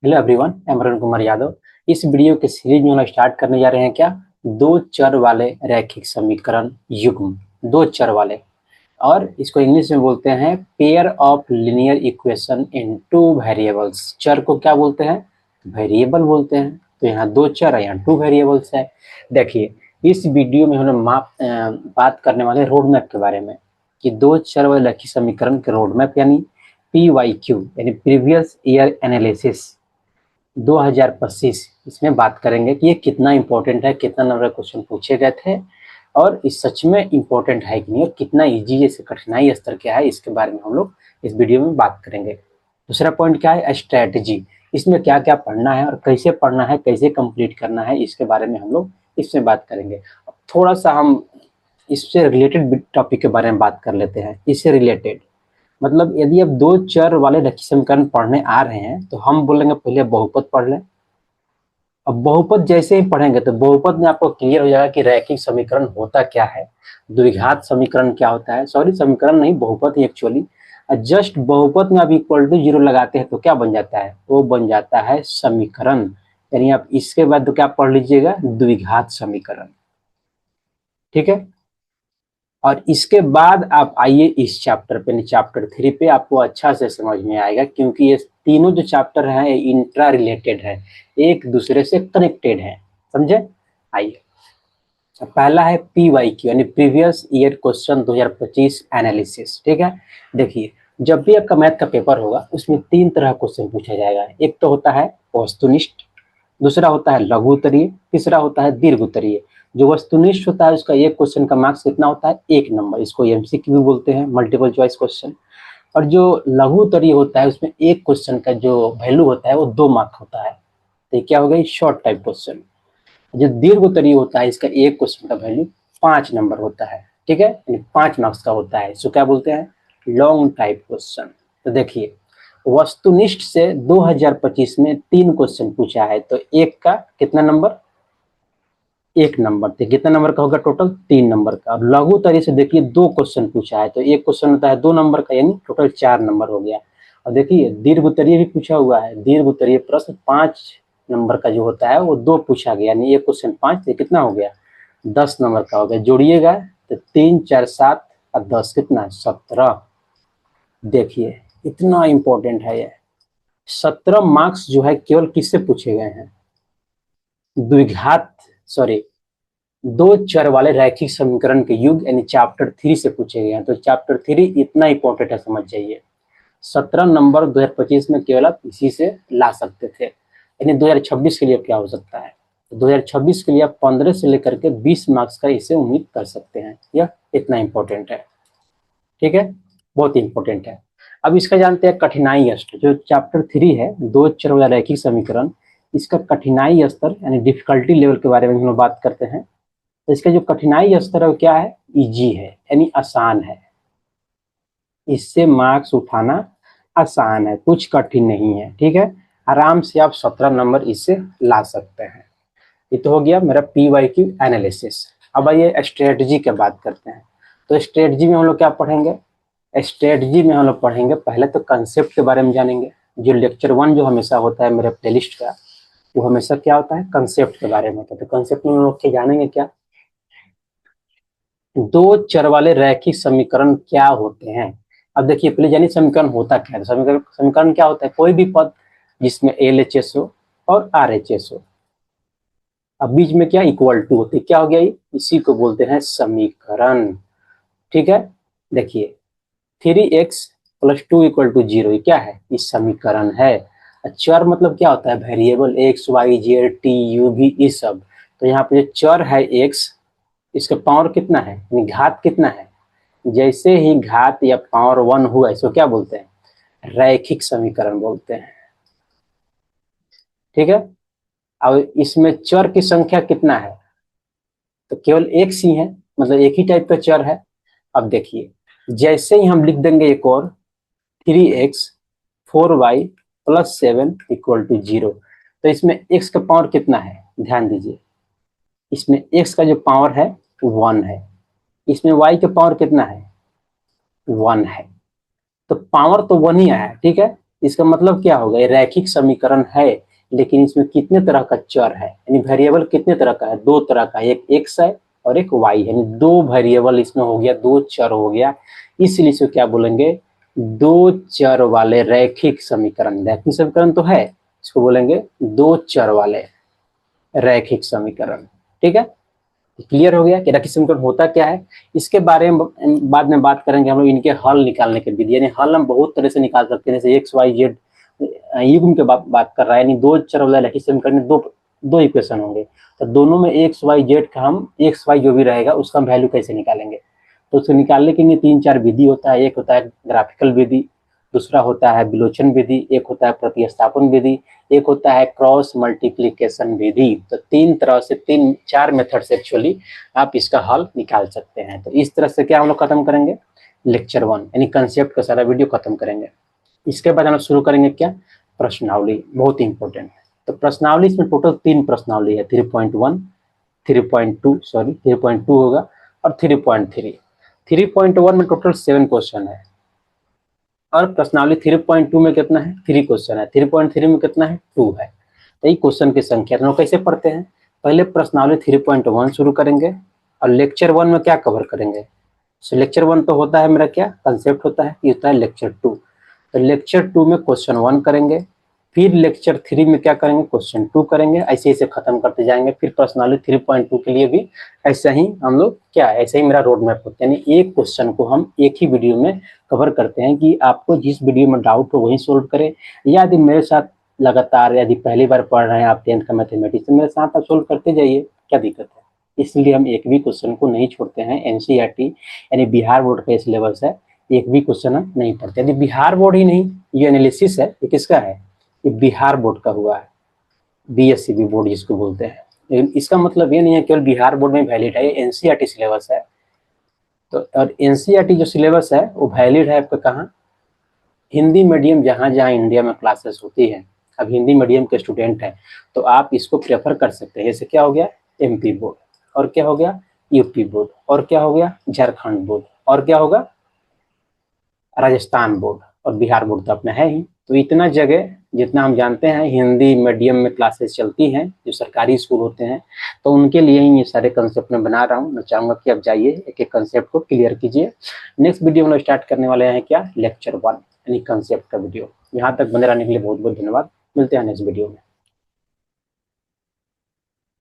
Hello everyone, मैं अमरन कुमार यादव। इस video के सीरीज में हम स्टार्ट करने जा रहे हैं क्या, दो चर वाले रैखिक समीकरण युग्म। दो चर वाले, और इसको इंग्लिश में बोलते हैं pair of linear equation in two variables. चर को क्या बोलते हैं? वेरिएबल बोलते हैं। तो यहाँ दो चर है, यहाँ टू वेरिएबल्स है। देखिए, इस वीडियो में हम लोग बात करने वाले रोड मैप के बारे में, कि दो चर वाले रैखिक समीकरण के रोड मैप यानी PYQ यानी प्रीवियस ईयर एनालिसिस 2025, इसमें बात करेंगे कि ये कितना इंपॉर्टेंट है, कितना नंबर क्वेश्चन पूछे गए थे, और इस सच में इंपॉर्टेंट है कि नहीं, और कितना इजी, जैसे कठिनाई स्तर क्या है, इसके बारे में हम लोग इस वीडियो में बात करेंगे। दूसरा पॉइंट क्या है? स्ट्रेटजी। इसमें क्या क्या पढ़ना है और कैसे पढ़ना है, कैसे कंप्लीट करना है, इसके बारे में हम लोग इसमें बात करेंगे। थोड़ा सा हम इससे रिलेटेड टॉपिक के बारे में बात कर लेते हैं। इससे रिलेटेड मतलब यदि आप दो चर वाले रैखिक समीकरण पढ़ने आ रहे हैं तो हम बोलेंगे पहले बहुपद पढ़ लें। अब बहुपद जैसे ही पढ़ेंगे तो बहुपद में आपको क्लियर हो जाएगा कि रैखिक समीकरण होता क्या है, द्विघात समीकरण क्या होता है। सॉरी, समीकरण नहीं, बहुपद ही एक्चुअली। जस्ट बहुपद में आप इक्वल टू जीरो लगाते हैं तो क्या बन जाता है? वो बन जाता है समीकरण। यानी आप इसके बाद तो क्या पढ़ लीजिएगा? द्विघात समीकरण। ठीक है। और इसके बाद आप आइए इस चैप्टर पे, चैप्टर 3 पे, आपको अच्छा से समझ में आएगा, क्योंकि ये तीनों जो चैप्टर हैं ये इंट्रा रिलेटेड है, एक दूसरे से कनेक्टेड है। समझे? आइए, पहला है PYQ यानी प्रीवियस ईयर क्वेश्चन 2025 एनालिसिस। ठीक है। देखिए, जब भी आपका मैथ का पेपर होगा उसमें तीन तरह क्वेश्चन पूछा जाएगा। एक तो होता है वस्तुनिष्ठ, दूसरा होता है लघु उत्तरीय, तीसरा होता है दीर्घ उत्तरीय। जो वस्तुनिष्ठ होता है उसका एक क्वेश्चन का मार्क्स कितना होता है? 1 नंबर। इसको MCQ भी बोलते हैं, मल्टीपल चॉइस क्वेश्चन। और जो लघु उत्तरीय होता है उसमें एक क्वेश्चन का जो वैल्यू होता है वो 2 मार्क होता है। तो ये क्या हो गई? Short type question. जो दीर्घ उत्तरीय होता है इसका एक क्वेश्चन का वैल्यू 5 नंबर होता है। ठीक है, यानी 5 मार्क्स का होता है। इसको क्या बोलते हैं? Long type question. तो देखिए, वस्तुनिष्ठ से 2025 में 3 क्वेश्चन पूछा है, तो एक का कितना नंबर? 1 नंबर। तो कितना नंबर का होगा टोटल? 3 नंबर का। और लघु उत्तरीय से देखिए 2 क्वेश्चन पूछा है, तो एक क्वेश्चन होता है 2 नंबर का, यानी टोटल 4 नंबर हो गया। और देखिए, दीर्घ उत्तरीय भी पूछा हुआ है। दीर्घ उत्तरीय प्रश्न 5 नंबर का जो होता है वो 2 पूछा गया, यानी एक क्वेश्चन 5, तो कितना हो गया? 10 नंबर का हो गया। जोड़िएगा तो 3 4 7 और 10 कितना? 17। देखिए, इतना इंपॉर्टेंट है ये। 17 मार्क्स जो है केवल किससे पूछे गए हैं? द्विघात, सॉरी, दो चर वाले रैखिक समीकरण के युग यानी चैप्टर 3 से पूछे गए हैं। तो चैप्टर 3 इतना इंपॉर्टेंट है, समझ जाइए। 17 नंबर 2025 में केवल आप इसी से ला सकते थे। यानी 2026 के लिए क्या हो सकता है? तो 2026 के लिए आप 15 से लेकर के 20 मार्क्स का इसे उम्मीद कर सकते हैं। यह इतना इंपॉर्टेंट है। ठीक है, बहुत इंपॉर्टेंट है। अब इसका जानते हैं कठिनाई स्तर। जो चैप्टर 3 है, दो चर वाला रैखिक समीकरण, इसका कठिनाई स्तर यानी डिफिकल्टी लेवल के बारे में हम लोग बात करते हैं। तो इसका जो कठिनाई स्तर है वो क्या है? इजी है, यानी आसान है। इससे मार्क्स उठाना आसान है, कुछ कठिन नहीं है। ठीक है, आराम से आप 17 नंबर इससे ला सकते हैं। ये तो हो गया मेरा PYQ एनालिसिस। अब आइए स्ट्रेटजी की बात करते हैं। तो स्ट्रेटजी में हम लोग क्या पढ़ेंगे? स्ट्रेटजी में हम लोग पढ़ेंगे पहले तो कंसेप्ट के बारे में जानेंगे। जो लेक्चर 1 जो हमेशा होता है मेरे प्लेलिस्ट का, वो हमेशा क्या होता है? कंसेप्ट के बारे में होता है। तो कंसेप्ट में हम लोग क्या जानेंगे? क्या, दो चर वाले रैखिक समीकरण क्या होते हैं। अब देखिए, पहले जानिए समीकरण होता क्या है। समीकरण समीकरण क्या होता है? कोई भी पद जिसमें LHS हो और RHS हो, अब बीच में क्या इक्वल टू होती है, क्या हो गया ये? इसी को बोलते हैं समीकरण। ठीक है। देखिए, 3x + 2 = 0, ये क्या है? ये समीकरण है। चर मतलब क्या होता है? Variable, x y z t u v, ये सब। तो यहाँ पे जो चर है x, इसका पावर कितना है, यानी घात कितना है? जैसे ही घात या पावर 1 हुआ, इसको क्या बोलते हैं? रैखिक समीकरण बोलते हैं। ठीक है। अब इसमें चर की संख्या कितना है? तो केवल एक ही है, मतलब एक ही टाइप का चर है। अब देखिए, जैसे ही हम लिख देंगे एक और, 3x 4y + 7 = 0, तो इसमें x का पावर कितना है? ध्यान दीजिए, इसमें x का जो पावर है 1 है, इसमें y का पावर कितना है? 1 है। तो पावर तो 1 ही आया, ठीक है। इसका मतलब क्या होगा, ये रैखिक समीकरण है, लेकिन इसमें कितने तरह का चर है, यानी वेरिएबल कितने तरह का है, दो तरह का, एक एक्स है और एक वाई है, यानी दो वेरिएबल इसमें हो गया, दो चर हो गया, इसलिए इसे क्या बोलेंगे, दो चर वाले रैखिक समीकरण। रैखिक समीकरण तो है, इसको बोलेंगे दो चर वाले रैखिक समीकरण। ठीक है, क्लियर हो गया कि रैखिक समीकरण होता क्या है। इसके बारे में बाद में बात करेंगे हम लोग, इनके हल निकालने के विधि, यानी हल हम बहुत तरह से निकाल सकते हैं, जैसे एक्स वाई जेड युग्म के बात कर रहा है, यानी दो चर वाला रैखिक समीकरण में दो इक्वेशन होंगे, तो दोनों में एक्स वाई जेड का हम एक्स वाई जो भी रहेगा उसका हम वैल्यू कैसे निकालेंगे, तो उसको निकालने के लिए तीन चार विधि होता है। एक होता है ग्राफिकल विधि, दूसरा होता है विलोचन विधि, एक होता है प्रतिस्थापन विधि, एक होता है क्रॉस मल्टीप्लिकेशन विधि। तो तीन तरह से, तीन चार मेथड से एक्चुअली आप इसका हल निकाल सकते हैं। तो इस तरह से क्या हम लोग खत्म करेंगे, लेक्चर 1 यानी कंसेप्ट का सारा वीडियो खत्म करेंगे। इसके बाद हम लोग शुरू करेंगे क्या, प्रश्नावली, बहुत इंपॉर्टेंट है। तो प्रश्नावली, इसमें टोटल तीन प्रश्नावली है, 3.1, 3.2 होगा और 3.3। 3.1 में टोटल 7 क्वेश्चन है और प्रश्नावली 3.2 में कितना है, 3 क्वेश्चन है, 3.3 में कितना है, 2 है। तो ये क्वेश्चन की संख्या। तो कैसे पढ़ते हैं, पहले प्रश्नावली 3.1 शुरू करेंगे और लेक्चर 1 में क्या कवर करेंगे। सो लेक्चर 1 तो होता है मेरा क्या कंसेप्ट होता है, ये होता है लेक्चर 2। तो लेक्चर 2 में क्वेश्चन 1 करेंगे, फिर लेक्चर 3 में क्या करेंगे, क्वेश्चन 2 करेंगे, ऐसे ऐसे खत्म करते जाएंगे। फिर पर्सनली 3.2 के लिए भी ऐसा ही हम लोग क्या, ऐसे ही मेरा रोड मैप होता है, यानी एक क्वेश्चन को हम एक ही वीडियो में कवर करते हैं कि आपको जिस वीडियो में डाउट हो वही सोल्व करें, या यदि मेरे साथ लगातार, यदि पहली बार पढ़ रहे हैं आप 10th का मैथमेटिक्स, तो मेरे साथ आप सोल्व करते जाइए, क्या दिक्कत है। इसलिए हम एक भी क्वेश्चन को नहीं छोड़ते हैं। एनसीईआरटी यानी बिहार बोर्ड का सिलेबस है, एक भी क्वेश्चन हम नहीं पढ़ते। यदि बिहार बोर्ड ही नहीं, ये एनालिसिस है, ये किसका है, ये बिहार बोर्ड का हुआ है, बीएससीबी बोर्ड जिसको बोलते हैं। लेकिन इसका मतलब ये नहीं है केवल बिहार बोर्ड में वैलिड है, ये एनसीईआरटी सिलेबस है। तो और एनसीईआरटी जो सिलेबस है वो वैलिड है आपका कहाँ, हिंदी मीडियम जहाँ जहाँ इंडिया में क्लासेस होती है। अब हिंदी मीडियम के स्टूडेंट हैं तो आप इसको प्रेफर कर सकते हैं। जैसे क्या हो गया, एमपी बोर्ड, और क्या हो गया, यूपी बोर्ड, और क्या हो गया, झारखंड बोर्ड, और क्या होगा, राजस्थान बोर्ड, और बिहार बोर्ड तो अपना है ही। तो इतना जगह जितना हम जानते हैं हिंदी मीडियम में क्लासेस चलती हैं, जो सरकारी स्कूल होते हैं, तो उनके लिए ही ये सारे कंसेप्ट मैं बना रहा हूँ। मैं चाहूँगा कि आप जाइए एक एक कंसेप्ट को क्लियर कीजिए। नेक्स्ट वीडियो में स्टार्ट करने वाले हैं क्या, लेक्चर 1 यानी कंसेप्ट का वीडियो। यहाँ तक बने रहने के लिए बहुत बहुत धन्यवाद। मिलते हैं नेक्स्ट वीडियो में।